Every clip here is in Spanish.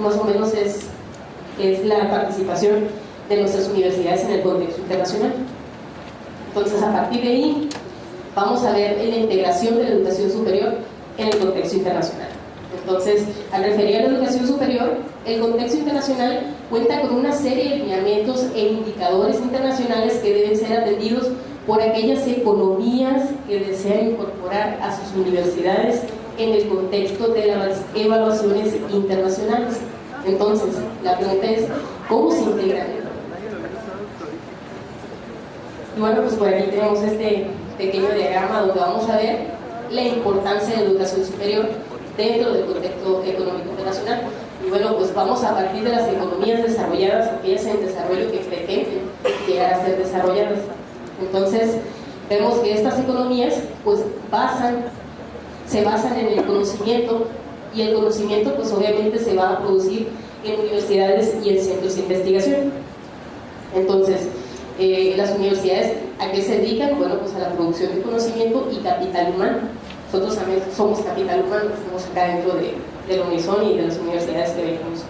más o menos es la participación de nuestras universidades en el contexto internacional. Entonces, a partir de ahí, vamos a ver la integración de la educación superior en el contexto internacional. Entonces, al referir a la educación superior, el contexto internacional cuenta con una serie de lineamientos e indicadores internacionales que deben ser atendidos por aquellas economías que desean incorporar a sus universidades en el contexto de las evaluaciones internacionales. Entonces, la pregunta es, ¿cómo se integran? Y bueno, pues por aquí tenemos este pequeño diagrama donde vamos a ver la importancia de la educación superior dentro del contexto económico internacional. Y bueno, pues vamos a partir de las economías desarrolladas, aquellas en desarrollo que pretenden llegar a ser desarrolladas. Entonces, vemos que estas economías pues se basan en el conocimiento, y el conocimiento pues obviamente se va a producir en universidades y en centros de investigación. Entonces, las universidades, ¿a qué se dedican? Bueno, pues a la producción de conocimiento y capital humano. Nosotros también somos capital humano, estamos acá dentro de la Unison y de las universidades que venimos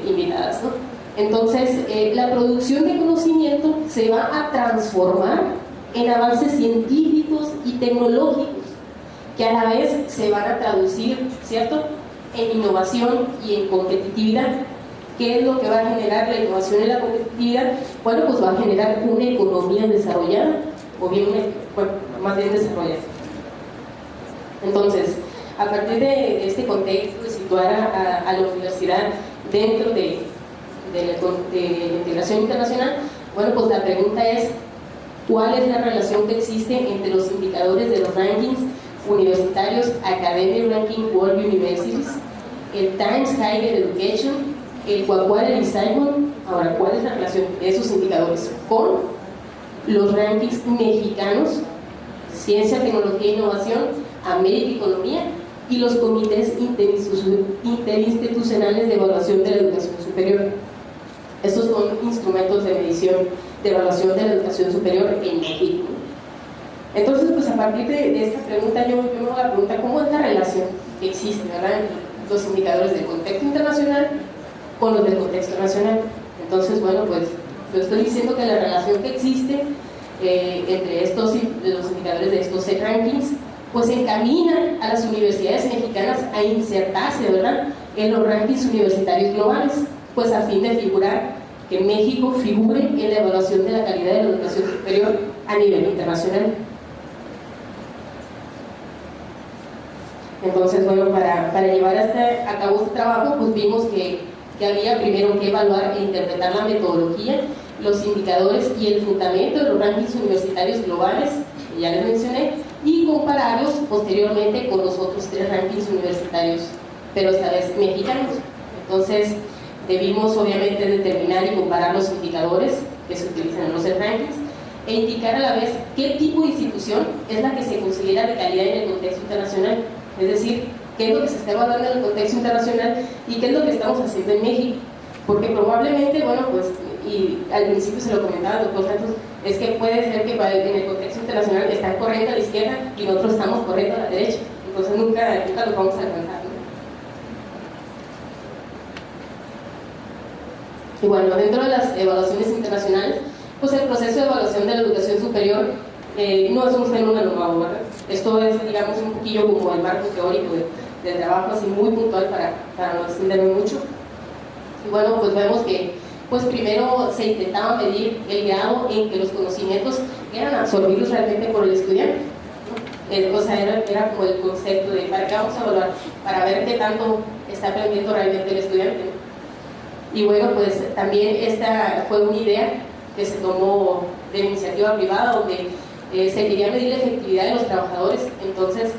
invitadas, ¿no? Entonces, la producción de conocimiento se va a transformar en avances científicos y tecnológicos, que a la vez se van a traducir, ¿cierto?, en innovación y en competitividad. ¿Qué es lo que va a generar la innovación y la competitividad? Bueno, pues va a generar una economía desarrollada, o bien más bien desarrollada. Entonces, a partir de este contexto de situar a la universidad dentro de la integración internacional, bueno, pues la pregunta es, ¿cuál es la relación que existe entre los indicadores de los rankings universitarios, Academic Ranking World Universities, el Times Higher Education, el Quaquarelli Simon? Ahora, ¿cuál es la relación de esos indicadores con los rankings mexicanos, Ciencia, Tecnología e Innovación, América y Economía, y los comités interinstitucionales de evaluación de la educación superior? Estos son instrumentos de medición de evaluación de la educación superior en México. Entonces, pues a partir de esta pregunta, yo me hago la pregunta, ¿cómo es la relación que existe, ¿verdad?, entre los indicadores del contexto internacional con los del contexto nacional? Entonces, bueno, pues yo estoy diciendo que la relación que existe entre los indicadores de estos rankings, pues encaminan a las universidades mexicanas a insertarse, ¿verdad?, en los rankings universitarios globales, pues a fin de que México figure en la evaluación de la calidad de la educación superior a nivel internacional. Entonces, bueno, para llevar a cabo este trabajo, pues vimos que había primero que evaluar e interpretar la metodología, los indicadores y el fundamento de los rankings universitarios globales, que ya les mencioné, y compararlos posteriormente con los otros 3 rankings universitarios, pero esta vez mexicanos. Entonces, debimos obviamente determinar y comparar los indicadores que se utilizan en los rankings e indicar a la vez qué tipo de institución es la que se considera de calidad en el contexto internacional, es decir, qué es lo que se está evaluando en el contexto internacional y qué es lo que estamos haciendo en México, porque probablemente, bueno, pues, y al principio se lo comentaba el doctor Santos, es que puede ser que en el contexto internacional están corriendo a la izquierda y nosotros estamos corriendo a la derecha, entonces nunca los vamos a alcanzar, ¿no? Y bueno, dentro de las evaluaciones internacionales, pues el proceso de evaluación de la educación superior no es un fenómeno nuevo, ¿verdad? Esto es, digamos, un poquillo como el marco teórico del trabajo, así muy puntual para no extenderme mucho. Y bueno, pues vemos que pues primero se intentaba medir el grado en que los conocimientos eran absorbidos realmente por el estudiante, ¿no? O sea, era como el concepto de ¿para qué vamos a evaluar? Para ver qué tanto está aprendiendo realmente el estudiante, ¿no? Y bueno, pues también esta fue una idea que se tomó de iniciativa privada, donde se quería medir la efectividad de los trabajadores. Entonces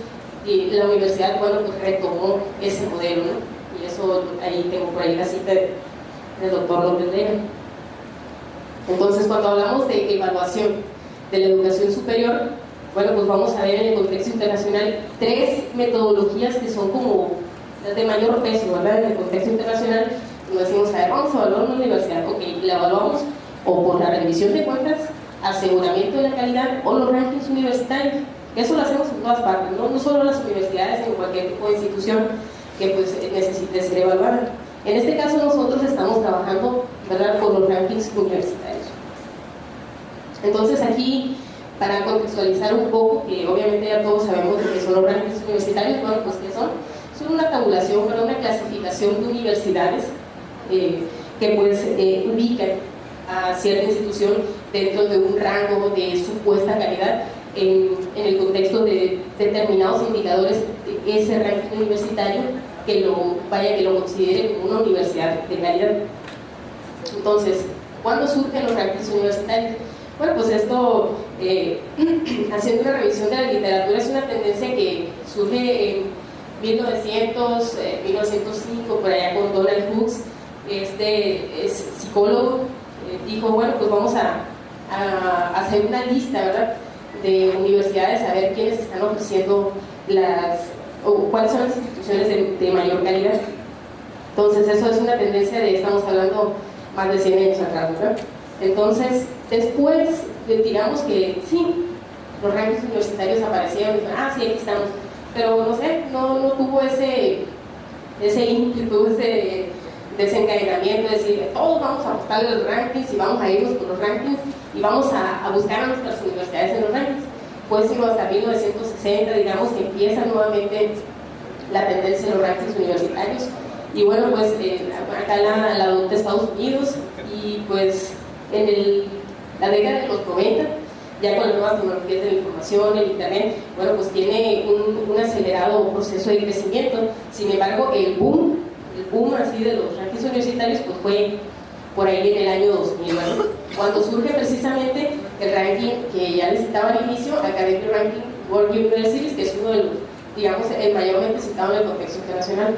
la universidad, bueno, pues retomó ese modelo, ¿no? Y eso, ahí tengo por ahí la cita del doctor López Vega. Entonces, cuando hablamos de evaluación de la educación superior, bueno, pues vamos a ver en el contexto internacional 3 metodologías que son como las de mayor peso, ¿verdad? En el contexto internacional nos decimos, a ver, vamos a evaluar una universidad, ok, la evaluamos o por la rendición de cuentas, aseguramiento de la calidad o los rankings universitarios. Eso lo hacemos en todas partes, no solo las universidades, sino cualquier tipo de institución que pues necesite ser evaluada. En este caso nosotros estamos trabajando, ¿verdad?, con los rankings universitarios. Entonces aquí, para contextualizar un poco, que obviamente ya todos sabemos lo que son los rankings universitarios, bueno, pues ¿qué son? Son una tabulación, pero una clasificación de universidades que pues ubican a cierta institución dentro de un rango de supuesta calidad en el contexto de determinados indicadores de ese ranking universitario que lo considere como una universidad de calidad. Entonces, ¿cuándo surgen los rankings universitarios? Bueno, pues esto, haciendo una revisión de la literatura, es una tendencia que surge en 1905, por allá con Donald Hughes. Este es psicólogo, dijo, bueno, pues vamos a hacer una lista, ¿verdad?, de universidades, a ver quiénes están ofreciendo cuáles son las instituciones de mayor calidad. Entonces, eso es una tendencia estamos hablando más de 100 años atrás, ¿verdad? Entonces, después, digamos que sí, los rankings universitarios aparecieron y dijeron, sí, aquí estamos, pero no sé, no tuvo ese ímpetu, ese desencadenamiento, de decir, todos vamos a apostar a los rankings y vamos a irnos por los rankings y vamos a buscar a nuestras universidades en los rankings. Pues sino hasta 1960, digamos, que empieza nuevamente la tendencia en los rankings universitarios. Y bueno, pues acá la adopta Estados Unidos, y pues en la década de los 90, ya con las nuevas tecnologías de la información, el internet, bueno, pues tiene un acelerado proceso de crecimiento. Sin embargo, el boom así de los rankings universitarios pues fue por ahí en el año 2000, ¿no?, cuando surge precisamente el ranking que ya les citaba al inicio, Academic Ranking World Universities, que es uno de los, digamos, el mayormente citado en el contexto internacional.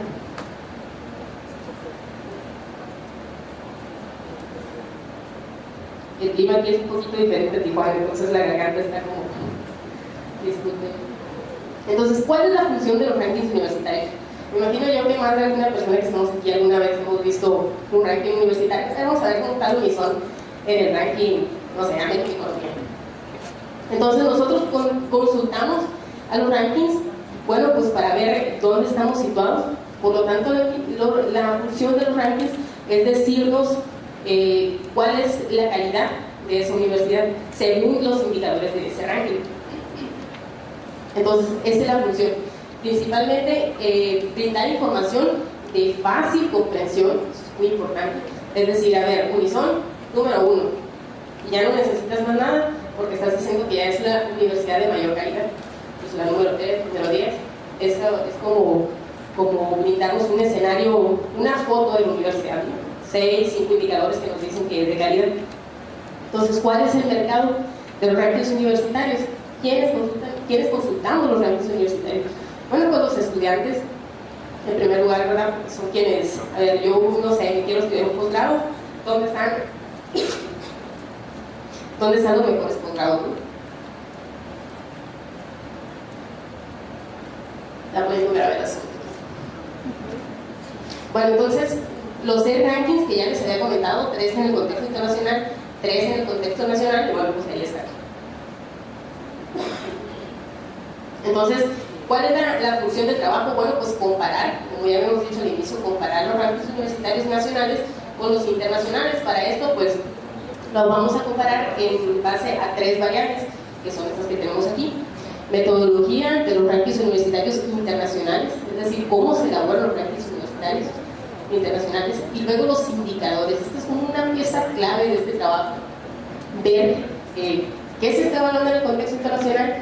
El clima aquí es un poquito diferente a Tijuana, entonces la garganta está como... Disculpen. Entonces, ¿cuál es la función de los rankings universitarios? Me imagino yo que más de alguna persona que estamos aquí alguna vez hemos visto un ranking universitario. Vamos a ver cómo está el unisón en el ranking, no sé, América y Colombia. Entonces nosotros consultamos a los rankings, bueno, pues para ver dónde estamos situados. Por lo tanto, la función de los rankings es decirnos cuál es la calidad de esa universidad según los indicadores de ese ranking. Entonces, esa es la función. Principalmente, brindar información de fácil comprensión, eso es muy importante. Es decir, a ver, Unison, número 1, y ya no necesitas más nada porque estás diciendo que ya es la universidad de mayor calidad. Pues la número 3, número 10, eso es como brindarnos un escenario, una foto de la universidad, ¿no? 6, 5 indicadores que nos dicen que es de calidad. Entonces, ¿cuál es el mercado de los rankings universitarios? ¿Quiénes consultamos los rankings universitarios? Bueno, pues los estudiantes, en primer lugar, ¿verdad?, son quienes, a ver, yo no sé, me quiero estudiar un posgrado, ¿dónde están los mejores posgrados? La pueden ver el asunto. Bueno, entonces, los 6 rankings que ya les había comentado, 3 en el contexto internacional, 3 en el contexto nacional, y bueno, pues ahí están. Entonces, ¿cuál es la función del trabajo? Bueno, pues comparar, como ya habíamos dicho al inicio, comparar los rankings universitarios nacionales con los internacionales. Para esto, pues, los vamos a comparar en base a 3 variables, que son estas que tenemos aquí. Metodología de los rankings universitarios internacionales, es decir, cómo se elaboran los rankings universitarios internacionales, y luego los indicadores. Esta es como una pieza clave de este trabajo, ver qué se está evaluando en el contexto internacional,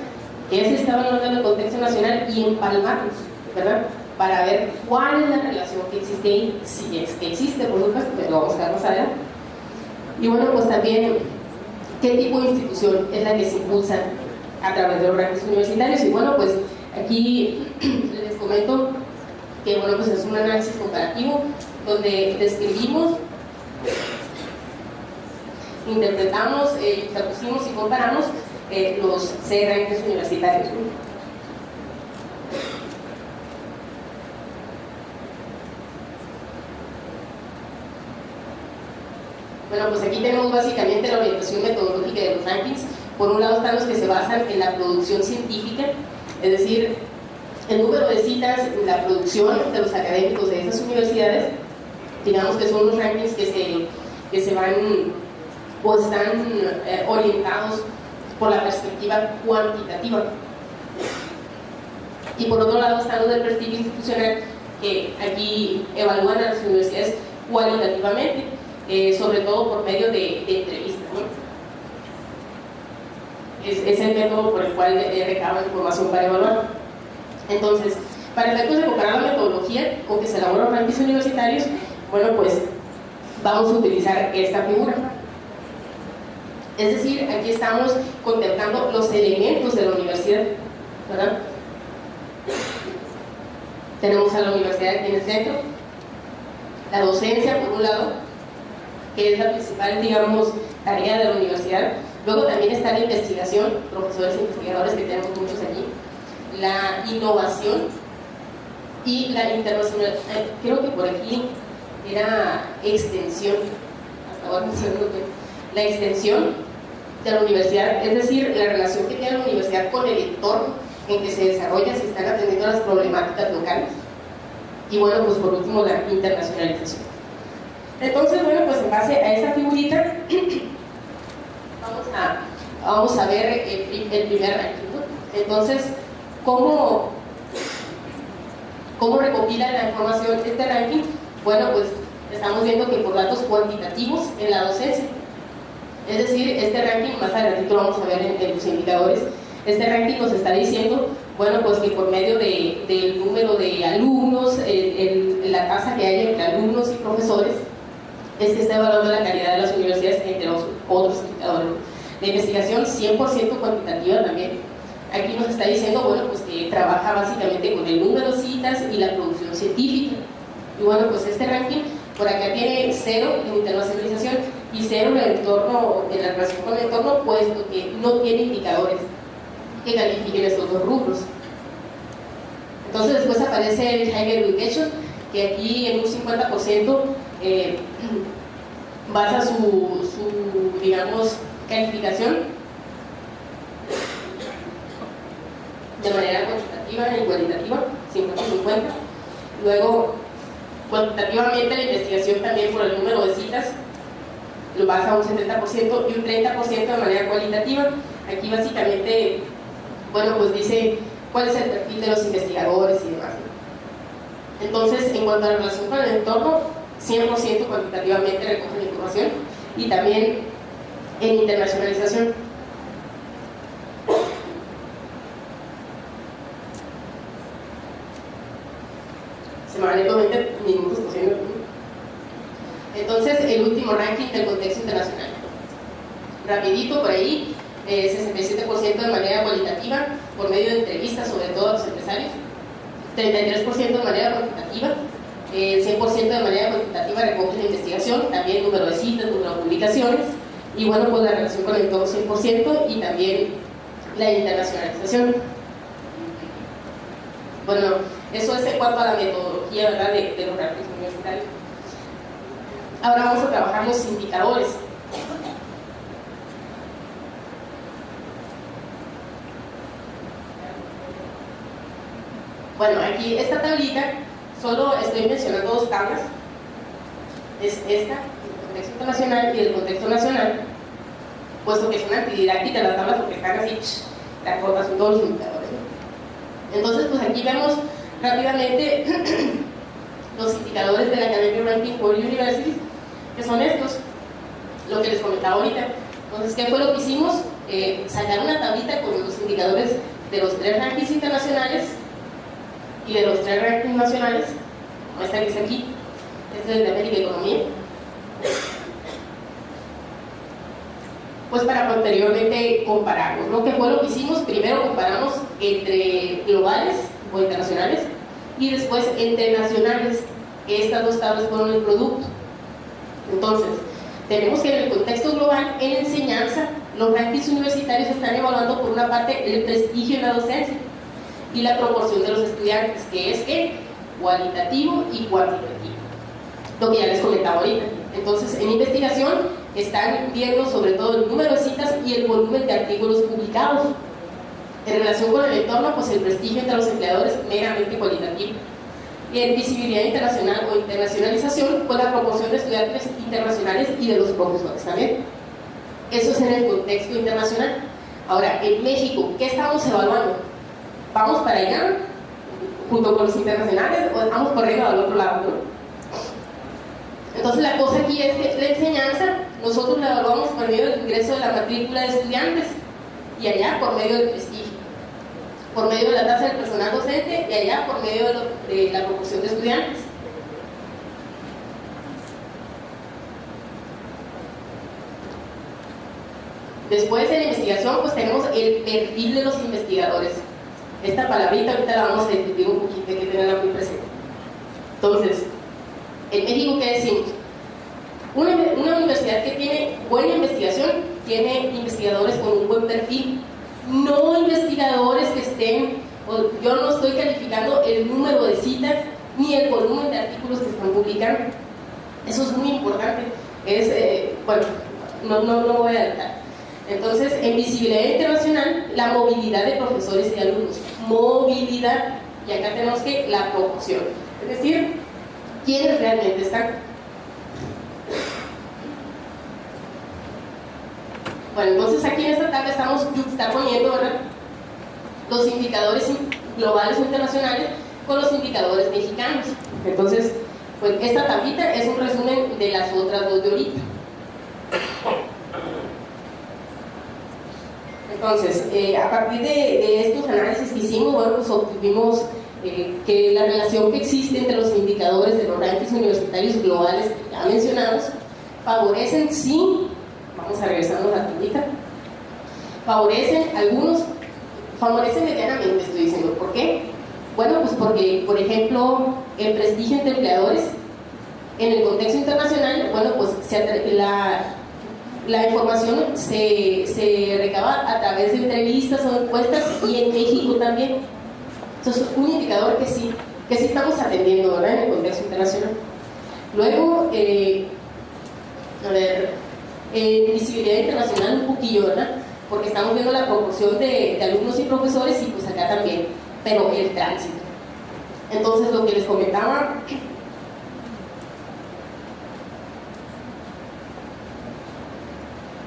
qué se está evaluando en el contexto nacional, y empalmarlos, ¿verdad?, para ver cuál es la relación que existe ahí, si es que existe, por supuesto, pero lo vamos a ver más adelante. Y bueno, pues también qué tipo de institución es la que se impulsa a través de los rankings universitarios. Y bueno, pues aquí les comento que bueno, pues es un análisis comparativo donde describimos, interpretamos, traducimos y comparamos los 6 rankings universitarios. Bueno, pues aquí tenemos básicamente la orientación metodológica de los rankings. Por un lado están los que se basan en la producción científica, es decir, el número de citas, la producción de los académicos de esas universidades, digamos que son unos rankings que se van o están orientados por la perspectiva cuantitativa. Y por otro lado están los del prestigio institucional, que aquí evalúan a las universidades cualitativamente, sobre todo por medio de entrevistas, ¿no? Es el método por el cual recaban información para evaluar. Entonces, para efectos de comparar la metodología con que se elaboran rankings universitarios, bueno, pues vamos a utilizar esta figura. Es decir, aquí estamos contemplando los elementos de la universidad, ¿verdad? Tenemos a la universidad aquí en el centro, la docencia por un lado, que es la principal, digamos, tarea de la universidad. Luego también está la investigación, profesores e investigadores, que tenemos muchos allí, la innovación y la internacional. Creo que por aquí era extensión, hasta ahora menciono la extensión de la universidad, es decir, la relación que tiene la universidad con el entorno en que se desarrolla, si están atendiendo a las problemáticas locales. Y bueno, pues por último, la internacionalización. Entonces, bueno, pues en base a esta figurita vamos a ver el primer ranking, ¿no? Entonces, ¿cómo recopila la información este ranking? Bueno, pues estamos viendo que por datos cuantitativos en la docencia. Es decir, este ranking, más adelante lo vamos a ver en los indicadores, este ranking nos está diciendo, bueno, pues que por medio del número de alumnos, la tasa que hay entre alumnos y profesores, es que está evaluando la calidad de las universidades entre los otros indicadores. La investigación 100% cuantitativa también. Aquí nos está diciendo, bueno, pues que trabaja básicamente con el número de citas y la producción científica. Y bueno, pues este ranking por acá tiene 0 en internacionalización y 0 en el entorno, en la relación con el entorno, puesto que no tiene indicadores que califiquen estos dos rubros. Entonces después aparece el Higher Education, que aquí en un 50% basa su, digamos, calificación de manera cuantitativa y cualitativa, 50-50. Luego, cuantitativamente la investigación también por el número de citas lo basa a un 70% y un 30% de manera cualitativa. Aquí básicamente, bueno, pues dice cuál es el perfil de los investigadores y demás. Entonces, en cuanto a la relación con el entorno, 100% cuantitativamente recoge la información y también en internacionalización. Se me van a ir 20 minutos posible. Entonces, el último ranking del contexto internacional. Rapidito por ahí, 67% de manera cualitativa, por medio de entrevistas, sobre todo a los empresarios, 33% de manera cuantitativa, 100% de manera cuantitativa recoge la investigación, también número de citas, número de publicaciones, y bueno, pues la relación con el entorno 100% y también la internacionalización. Bueno, eso es en cuanto a la metodología, ¿verdad?, de los rankings universitarios. Ahora vamos a trabajar los indicadores. Bueno, aquí esta tablita, solo estoy mencionando 2 tablas. Es esta, el contexto internacional y el contexto nacional, puesto que son antididácticas las tablas porque están así, las cortas son todos los indicadores. Entonces, pues aquí vemos rápidamente los indicadores de la Academic Ranking World Universities, que son estos, lo que les comentaba ahorita. Entonces, ¿qué fue lo que hicimos? Sacar una tablita con los indicadores de los 3 rankings internacionales y de los 3 rankings nacionales, como esta que es aquí, este es de América y Economía, pues para posteriormente compararlos, ¿no? ¿Qué fue lo que hicimos? Primero comparamos entre globales o internacionales y después entre nacionales, que estas 2 tablas fueron el producto. Entonces, tenemos que en el contexto global, en enseñanza, los rankings universitarios están evaluando por una parte el prestigio en la docencia y la proporción de los estudiantes, que es cualitativo y cuantitativo, lo que ya les comentaba ahorita. Entonces, en investigación están viendo sobre todo el número de citas y el volumen de artículos publicados. En relación con el entorno, pues el prestigio entre los empleadores meramente cualitativo. visibilidad internacional o internacionalización, pues la promoción de estudiantes internacionales y de los profesores también. Eso es en el contexto internacional. Ahora, en México, ¿qué estamos evaluando? ¿Vamos para allá, junto con los internacionales, o estamos corriendo al otro lado, ¿no? Entonces la cosa aquí es que la enseñanza, nosotros la evaluamos por medio del ingreso de la matrícula de estudiantes, y allá por medio del prestigio, por medio de la tasa del personal docente, y allá por medio de la proporción de estudiantes. Después de la investigación, pues tenemos el perfil de los investigadores. Esta palabrita ahorita la vamos a discutir un poquito, hay que tenerla muy presente. Entonces, en México, ¿qué decimos? Una universidad que tiene buena investigación tiene investigadores con un buen perfil, no investigadores que estén, yo no estoy calificando el número de citas ni el volumen de artículos que están publicando. Eso es muy importante. Bueno, no voy a adelantar. Entonces, en visibilidad internacional, la movilidad de profesores y alumnos. Movilidad, y acá tenemos que la proporción. Es decir, ¿quiénes realmente están? Bueno, entonces aquí en esta tabla estamos poniendo, ¿verdad?, los indicadores globales o internacionales con los indicadores mexicanos. Entonces, pues esta tablita es un resumen de las otras dos de ahorita. Entonces, a partir de estos análisis que hicimos, bueno, pues obtuvimos que la relación que existe entre los indicadores de los rankings universitarios globales que ya mencionamos favorecen, sí, vamos a regresarnos a la tablita, favorecen medianamente, estoy diciendo. ¿Por qué? Bueno, pues porque, por ejemplo, el prestigio entre empleadores en el contexto internacional, bueno, pues la información se recaba a través de entrevistas o encuestas, y en México también. Entonces, un indicador que sí estamos atendiendo, ¿verdad?, en el contexto internacional. Luego, visibilidad internacional un poquillo, ¿verdad?, porque estamos viendo la proporción de alumnos y profesores, y pues acá también, pero el tránsito. Entonces, lo que les comentaba,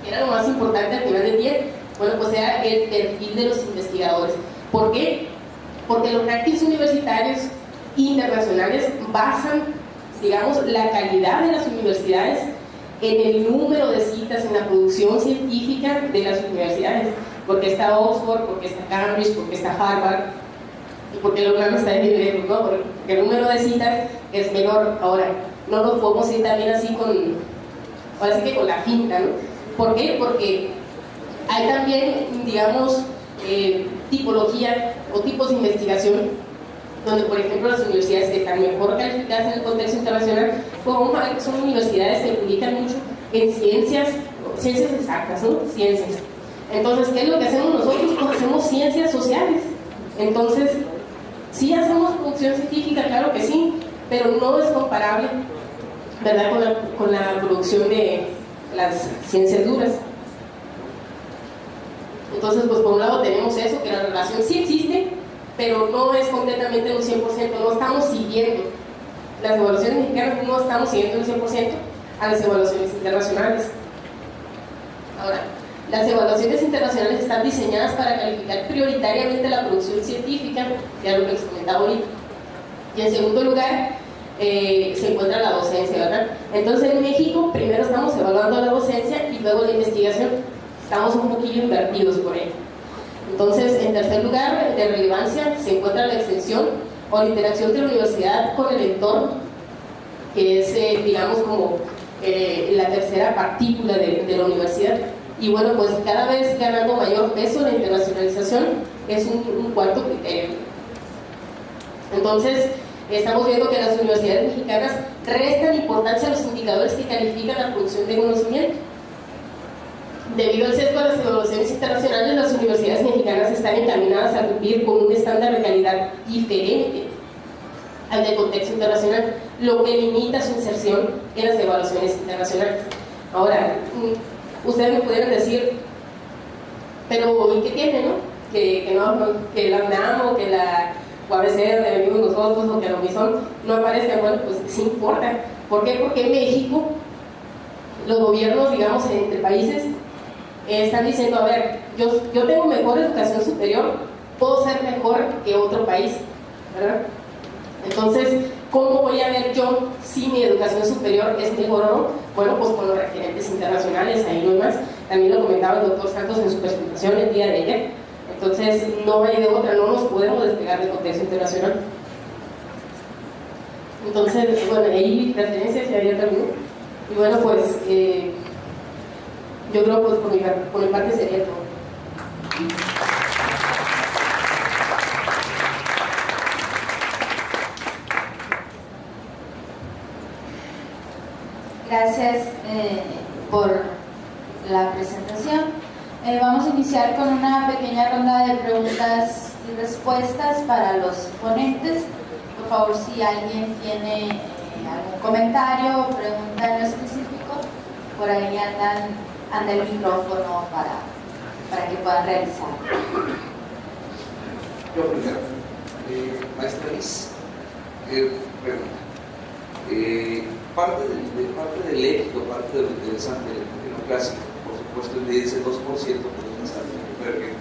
era lo más importante al final del día, bueno, pues era el perfil de los investigadores. ¿Por qué? Porque los rankings universitarios internacionales basan, digamos, la calidad de las universidades en el número de citas, en la producción científica de las universidades. Porque está Oxford, porque está Cambridge, porque está Harvard, y porque el UNAM está en el, ¿no?, porque el número de citas es menor. Ahora, no nos podemos ir también así ahora sí que con la finta, ¿no? ¿Por qué? Porque hay también, digamos, tipología o tipos de investigación donde, por ejemplo, las universidades que están mejor calificadas en el contexto internacional son universidades que publican mucho en ciencias exactas, ¿no? Ciencias. Entonces, ¿qué es lo que hacemos nosotros? Pues hacemos ciencias sociales. Entonces, sí hacemos producción científica, claro que sí, pero no es comparable, ¿verdad?, con la producción de las ciencias duras. Entonces, pues por un lado tenemos eso, que la relación sí existe, pero no es completamente un 100%, no estamos siguiendo, las evaluaciones mexicanas no estamos siguiendo un 100% a las evaluaciones internacionales. Ahora, las evaluaciones internacionales están diseñadas para calificar prioritariamente la producción científica, ya lo que les comentaba ahorita. Y en segundo lugar, se encuentra la docencia, ¿verdad? Entonces en México primero estamos evaluando la docencia y luego la investigación. Estamos un poquillo invertidos por ello. Entonces, en tercer lugar de relevancia se encuentra la extensión o la interacción de la universidad con el entorno, que es, digamos, como la tercera partícula de la universidad. Y bueno, pues cada vez ganando mayor peso la internacionalización es un cuarto criterio. Entonces, estamos viendo que las universidades mexicanas restan importancia a los indicadores que califican la producción de conocimiento. Debido al sesgo de las evaluaciones internacionales, las universidades mexicanas están encaminadas a cumplir con un estándar de calidad diferente al del contexto internacional, lo que limita su inserción en las evaluaciones internacionales. Ahora, ustedes me pudieran decir, pero ¿y qué tiene, no? Que la UNAM o UABC, donde vivimos nosotros, o que a lo Unisón no aparezcan. Bueno, pues sí importa. ¿Por qué? Porque en México los gobiernos, digamos, entre países están diciendo, a ver, yo tengo mejor educación superior, puedo ser mejor que otro país, ¿verdad? Entonces, ¿cómo voy a ver yo si mi educación superior es mejor o no? Bueno, pues con los referentes internacionales, ahí no hay más. También lo comentaba el doctor Santos en su presentación el día de ayer. Entonces, no hay de otra, no nos podemos despegar del contexto internacional. Entonces, bueno, ahí referencias, ya terminé. Y bueno, pues, yo creo que pues, por mi parte sería todo. Gracias por la presentación. Vamos a iniciar con una pequeña ronda de preguntas y respuestas para los ponentes. Por favor, si alguien tiene algún comentario o pregunta en lo específico, por ahí anda el micrófono para que puedan realizar. Yo primero. Maestra Liz, pregunta. Parte del éxito, parte de lo interesante del modelo clásico, por supuesto, es el 2%, pero es bastante convergen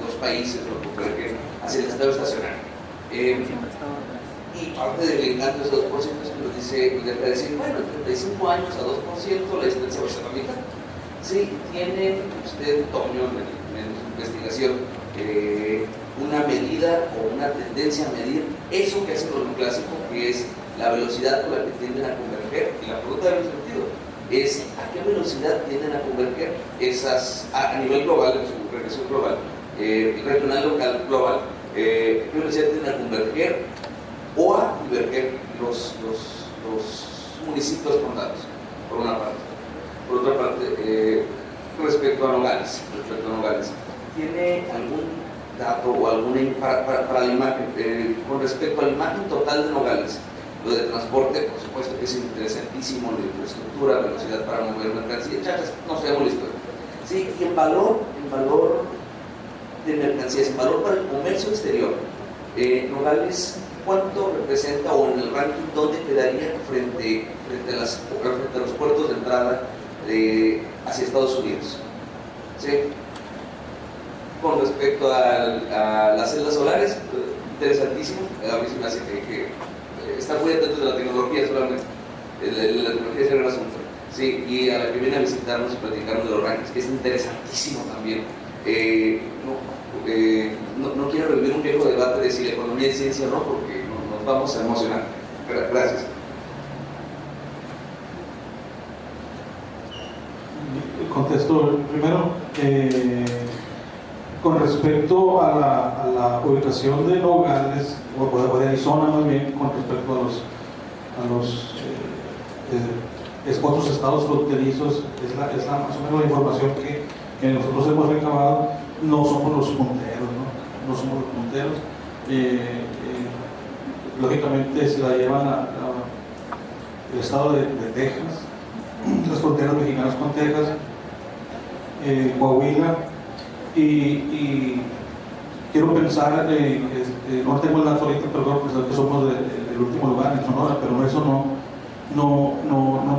los países, lo convergen hacia el estado estacionario. Y parte del encanto de ese 2% es que nos dice, deja de decir, bueno, en 35 años a 2%, la distancia va a ser la mitad. Sí, tiene usted, Toño, en su investigación, una medida o una tendencia a medir eso que hace el modelo clásico, que es la velocidad con la que tienden a converger, y la pregunta de mi sentido es a qué velocidad tienden a converger esas, a nivel global, en su regresión global, regional, local, global, qué velocidad tienden a converger o a diverger los municipios condados, por una parte. Por otra parte, respecto a Nogales, ¿tiene algún dato o alguna para la imagen, con respecto a la imagen total de Nogales? Lo de transporte, por supuesto que es interesantísimo, la infraestructura, velocidad para mover mercancías, chachas, no sabemos la historia. Sí, y en valor de mercancías, en valor para el comercio exterior, Nogales, ¿cuánto representa o en el ranking dónde quedaría frente a los puertos de entrada hacia Estados Unidos? ¿Sí? Con respecto a las celdas solares, interesantísimo, a mí se me hace que está muy atento de la tecnología solamente, la tecnología es el gran asunto. Sí, y a la que viene a visitarnos y platicarnos de los rankings, que es interesantísimo también. No quiero revivir un viejo debate de si la economía es ciencia o no, porque nos vamos a emocionar. Gracias. Contesto primero. Con respecto a la ubicación de Nogales, o de Arizona más bien, con respecto a los otros estados fronterizos, es más o menos la información que nosotros hemos recabado. No somos los punteros, no somos los punteros. Lógicamente se la llevan el estado de Texas, las fronteras mexicanas con Texas, Coahuila, y quiero pensar, no tengo el dato ahorita, pero quiero pensar que somos el último lugar en Sonora, pero eso no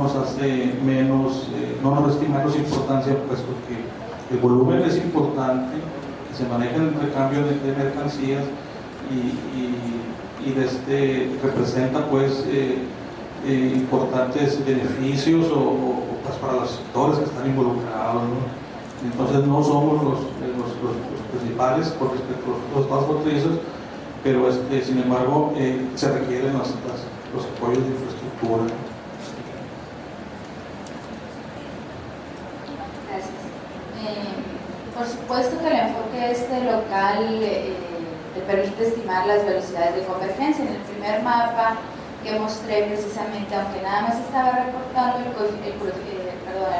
nos hace menos, no nos resta menos importancia, puesto que el volumen es importante, que se maneja el intercambio de mercancías y representa pues importantes beneficios pues, para los sectores que están involucrados, ¿no? Entonces no somos los principales con respecto a los estados fronterizos, pero sin embargo se requieren los apoyos de infraestructura. Gracias. Por supuesto que el enfoque local te permite estimar las velocidades de convergencia. En el primer mapa que mostré precisamente, aunque nada más estaba reportando el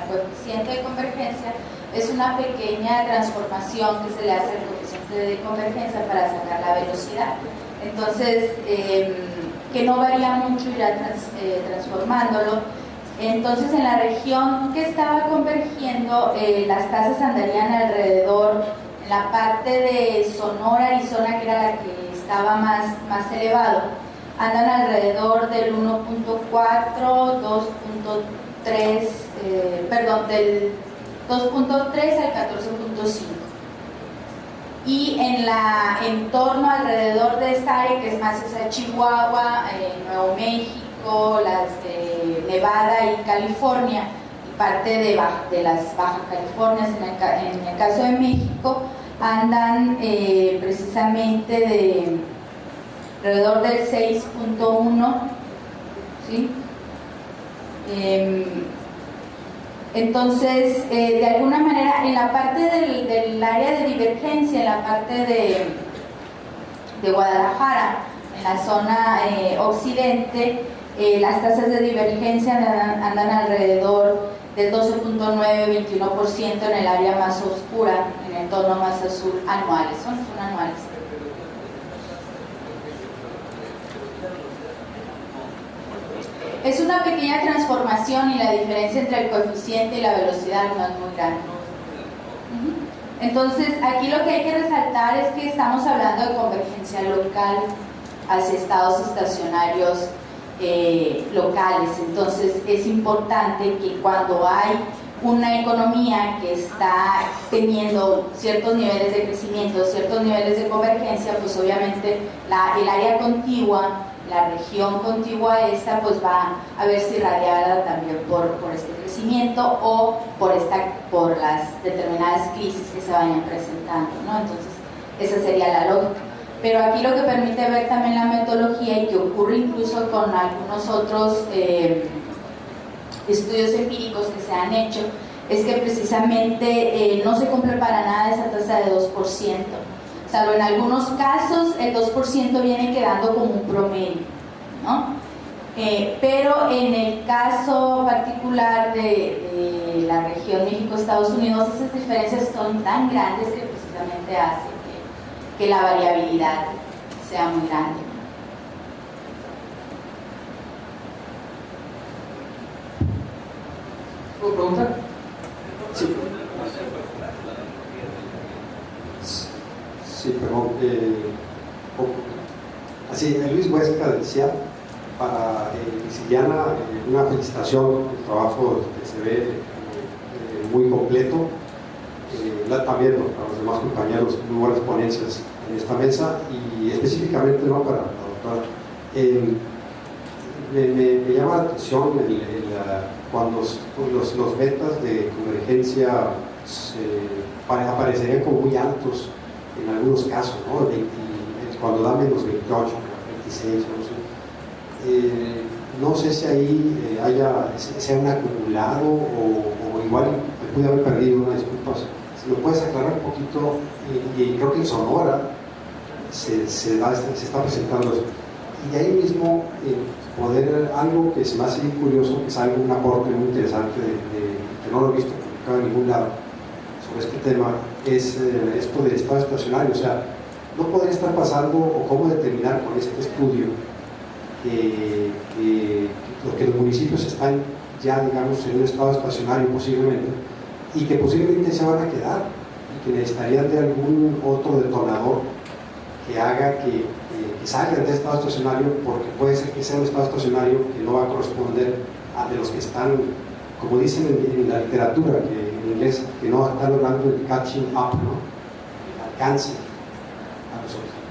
coeficiente de convergencia, es una pequeña transformación que se le hace al coeficiente de convergencia para sacar la velocidad. Entonces, que no varía mucho, irá transformándolo. Entonces, en la región que estaba convergiendo, las tasas andarían alrededor, en la parte de Sonora, Arizona, que era la que estaba más elevado, andan alrededor del 1.4, 2.3, perdón, del 2.3 al 14.5. Y en torno alrededor de esta área, que es más esa Chihuahua, Nuevo México, las de Nevada y California, y parte de las Baja Californias, en el caso de México, andan precisamente de alrededor del 6.1, ¿sí? Entonces, de alguna manera, en la parte del área de divergencia, en la parte de Guadalajara, en la zona occidente, las tasas de divergencia andan alrededor del 12.9-21% en el área más oscura, en el tono más azul, anuales, son anuales. Es una pequeña transformación y la diferencia entre el coeficiente y la velocidad no es muy grande. Entonces, aquí lo que hay que resaltar es que estamos hablando de convergencia local hacia estados estacionarios locales. Entonces, es importante que cuando hay una economía que está teniendo ciertos niveles de crecimiento, ciertos niveles de convergencia, pues obviamente el área contigua, la región contigua a esta, pues va a verse irradiada también por este crecimiento o por las determinadas crisis que se vayan presentando, ¿no? Entonces, esa sería la lógica. Pero aquí lo que permite ver también la metodología, y que ocurre incluso con algunos otros estudios empíricos que se han hecho, es que precisamente no se cumple para nada esa tasa de 2%. Salvo en algunos casos, el 2% viene quedando como un promedio, ¿no? Pero en el caso particular de la región México-Estados Unidos, esas diferencias son tan grandes que precisamente hace que la variabilidad sea muy grande. ¿Puedo preguntar? Sí. Sí, perdón. Así, Luis Huesca decía, para Siliana, una felicitación, el trabajo que se ve muy completo. También para los demás compañeros, muy buenas ponencias en esta mesa, y específicamente, ¿no?, para la doctora. Me llama la atención cuando los betas de convergencia aparecerían como muy altos en algunos casos, ¿no? Cuando da menos 28, 26, no sé si ahí sea un acumulado o igual me pude haber perdido, una disculpa. Si lo puedes aclarar un poquito, y creo que en Sonora se está presentando eso. Y de ahí mismo algo que se me hace bien curioso, que es un aporte muy interesante, que no lo he visto publicado en ningún lado sobre este tema, es esto del estado estacionario. O sea, no podría estar pasando, o cómo determinar con este estudio que los municipios están ya, digamos, en un estado estacionario posiblemente, y que posiblemente se van a quedar, y que necesitarían de algún otro detonador que haga que salgan de estado estacionario, porque puede ser que sea un estado estacionario que no va a corresponder a de los que están, como dicen en la literatura, que en inglés, que no están logrando el catching up, ¿no?, el alcance a los otros.